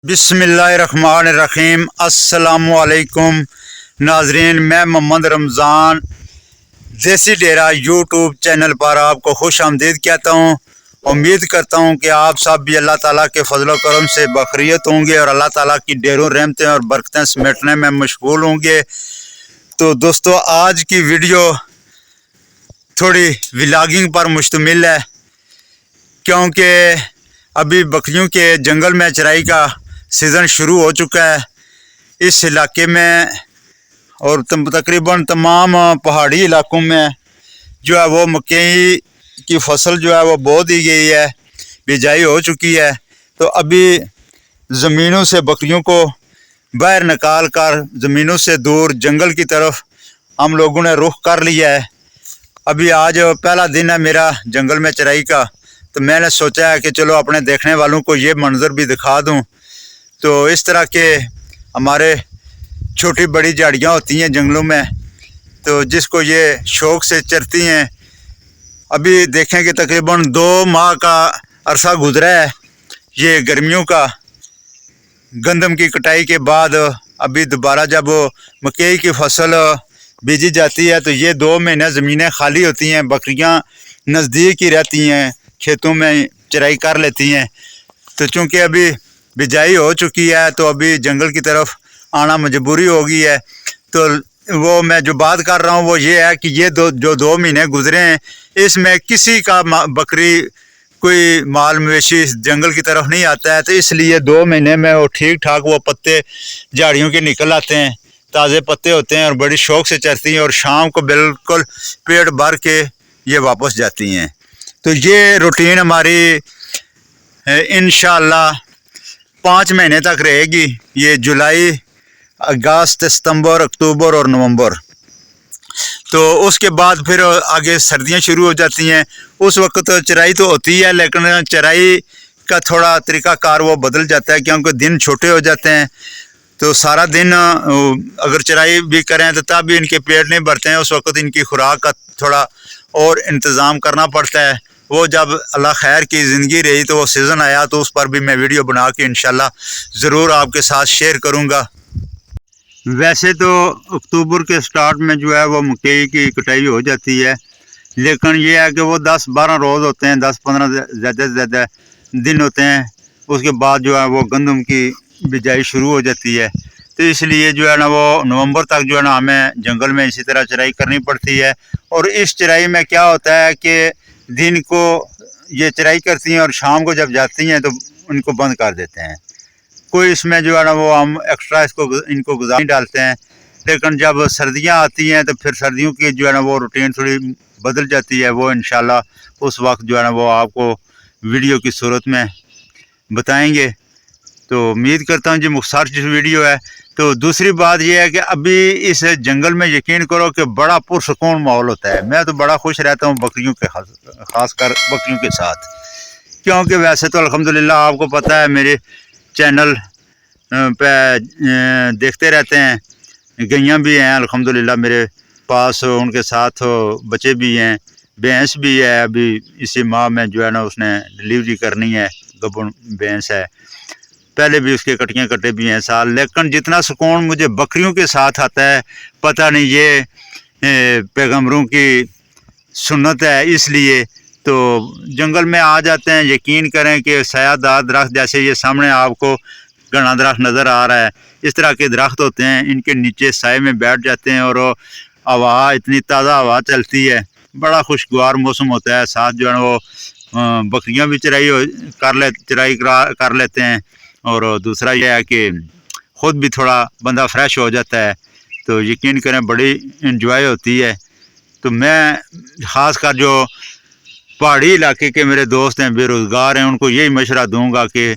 بسم اللہ الرحمن الرحیم۔ السلام علیکم ناظرین، میں محمد رمضان دیسی ڈیرہ یوٹیوب چینل پر آپ کو خوش آمدید کہتا ہوں۔ امید کرتا ہوں کہ آپ سب بھی اللہ تعالیٰ کے فضل و کرم سے بخیریت ہوں گے اور اللہ تعالیٰ کی ڈھیروں رحمتیں اور برکتیں سمیٹنے میں مشغول ہوں گے۔ تو دوستو، آج کی ویڈیو تھوڑی ولاگنگ پر مشتمل ہے، کیونکہ ابھی بکریوں کے جنگل میں چرائی کا سیزن شروع ہو چکا ہے اس علاقے میں، اور تقریباً تمام پہاڑی علاقوں میں جو ہے وہ مکئی کی فصل جو ہے وہ بو دی گئی ہے، بجائی ہو چکی ہے۔ تو ابھی زمینوں سے بکریوں کو باہر نکال کر زمینوں سے دور جنگل کی طرف ہم لوگوں نے رخ کر لیا ہے۔ ابھی آج پہلا دن ہے میرا جنگل میں چرائی کا، تو میں نے سوچا ہے کہ چلو اپنے دیکھنے والوں کو یہ منظر بھی دکھا دوں۔ تو اس طرح کے ہمارے چھوٹی بڑی جھاڑیاں ہوتی ہیں جنگلوں میں، تو جس کو یہ شوق سے چرتی ہیں۔ ابھی دیکھیں کہ تقریباً 2 ماہ کا عرصہ گزرا ہے یہ گرمیوں کا، گندم کی کٹائی کے بعد ابھی دوبارہ جب مکئی کی فصل بیجی جاتی ہے تو یہ 2 مہینے زمینیں خالی ہوتی ہیں، بکریاں نزدیک ہی رہتی ہیں، کھیتوں میں چرائی کر لیتی ہیں۔ تو چونکہ ابھی بجائی ہو چکی ہے تو ابھی جنگل کی طرف آنا مجبوری ہو گئی ہے۔ تو وہ میں جو بات کر رہا ہوں وہ یہ ہے کہ یہ جو 2 مہینے گزرے ہیں، اس میں کسی کا بکری کوئی مال مویشی جنگل کی طرف نہیں آتا ہے، تو اس لیے 2 مہینے میں وہ ٹھیک ٹھاک وہ پتے جھاڑیوں کے نکل آتے ہیں، تازے پتے ہوتے ہیں اور بڑی شوق سے چرتی ہیں، اور شام کو بالکل پیٹ بھر کے یہ واپس جاتی ہیں۔ تو یہ روٹین ہماری انشاءاللہ 5 مہینے تک رہے گی، یہ جولائی، اگست، ستمبر، اکتوبر اور نومبر۔ تو اس کے بعد پھر آگے سردیاں شروع ہو جاتی ہیں۔ اس وقت چرائی تو ہوتی ہے، لیکن چرائی کا تھوڑا طریقہ کار وہ بدل جاتا ہے، کیونکہ دن چھوٹے ہو جاتے ہیں۔ تو سارا دن اگر چرائی بھی کریں تو تب بھی ان کے پیٹ نہیں بھرتے ہیں، اس وقت ان کی خوراک کا تھوڑا اور انتظام کرنا پڑتا ہے۔ وہ جب اللہ خیر کی زندگی رہی تو وہ سیزن آیا تو اس پر بھی میں ویڈیو بنا کے انشاءاللہ ضرور آپ کے ساتھ شیئر کروں گا۔ ویسے تو اکتوبر کے سٹارٹ میں جو ہے وہ مکئی کی کٹائی ہو جاتی ہے، لیکن یہ ہے کہ وہ 10-12 روز ہوتے ہیں، 10-15 زیادہ سے زیادہ دن ہوتے ہیں، اس کے بعد جو ہے وہ گندم کی بجائی شروع ہو جاتی ہے۔ تو اس لیے جو ہے نا وہ نومبر تک جو ہے نا ہمیں جنگل میں اسی طرح چرائی کرنی پڑتی ہے۔ اور اس چرائی میں کیا ہوتا ہے کہ دن کو یہ چرائی کرتی ہیں اور شام کو جب جاتی ہیں تو ان کو بند کر دیتے ہیں، کوئی اس میں جو ہے نا وہ ہم ایکسٹرا ان کو غذا نہیں ڈالتے ہیں۔ لیکن جب سردیاں آتی ہیں تو پھر سردیوں کی جو ہے نا وہ روٹین تھوڑی بدل جاتی ہے، وہ انشاءاللہ اس وقت جو ہے نا وہ آپ کو ویڈیو کی صورت میں بتائیں گے۔ تو امید کرتا ہوں جی مختصر ویڈیو ہے۔ تو دوسری بات یہ ہے کہ ابھی اس جنگل میں یقین کرو کہ بڑا پرسکون ماحول ہوتا ہے، میں تو بڑا خوش رہتا ہوں بکریوں کے خاص کر بکریوں کے ساتھ، کیونکہ ویسے تو الحمدللہ آپ کو پتہ ہے میرے چینل پہ دیکھتے رہتے ہیں، گئیاں بھی ہیں الحمدللہ میرے پاس، ان کے ساتھ بچے بھی ہیں، بھینس بھی ہے، ابھی اسی ماہ میں جو ہے نا اس نے ڈلیوری کرنی ہے، گبن بھینس ہے، پہلے بھی اس کے کٹیاں کٹے بھی ہیں سال۔ لیکن جتنا سکون مجھے بکریوں کے ساتھ آتا ہے پتہ نہیں، یہ پیغمبروں کی سنت ہے، اس لیے تو جنگل میں آ جاتے ہیں۔ یقین کریں کہ سایہ دار درخت، جیسے یہ سامنے آپ کو گھنا درخت نظر آ رہا ہے، اس طرح کے درخت ہوتے ہیں، ان کے نیچے سائے میں بیٹھ جاتے ہیں اور ہوا اتنی تازہ ہوا چلتی ہے، بڑا خوشگوار موسم ہوتا ہے۔ ساتھ جو ہے وہ بکریاں بھی چرائی کر لیتے ہیں، اور دوسرا یہ ہے کہ خود بھی تھوڑا بندہ فریش ہو جاتا ہے۔ تو یقین کریں بڑی انجوائے ہوتی ہے۔ تو میں خاص کر جو پہاڑی علاقے کے میرے دوست ہیں، بے روزگار ہیں، ان کو یہی مشورہ دوں گا کہ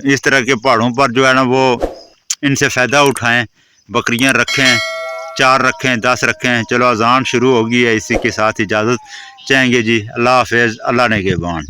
اس طرح کے پہاڑوں پر جو ہے نا وہ ان سے فائدہ اٹھائیں، بکریاں رکھیں، 4 رکھیں، 10 رکھیں۔ چلو اذان شروع ہو گئی ہے، اسی کے ساتھ اجازت چاہیں گے جی، اللہ حافظ، اللہ نگہبان۔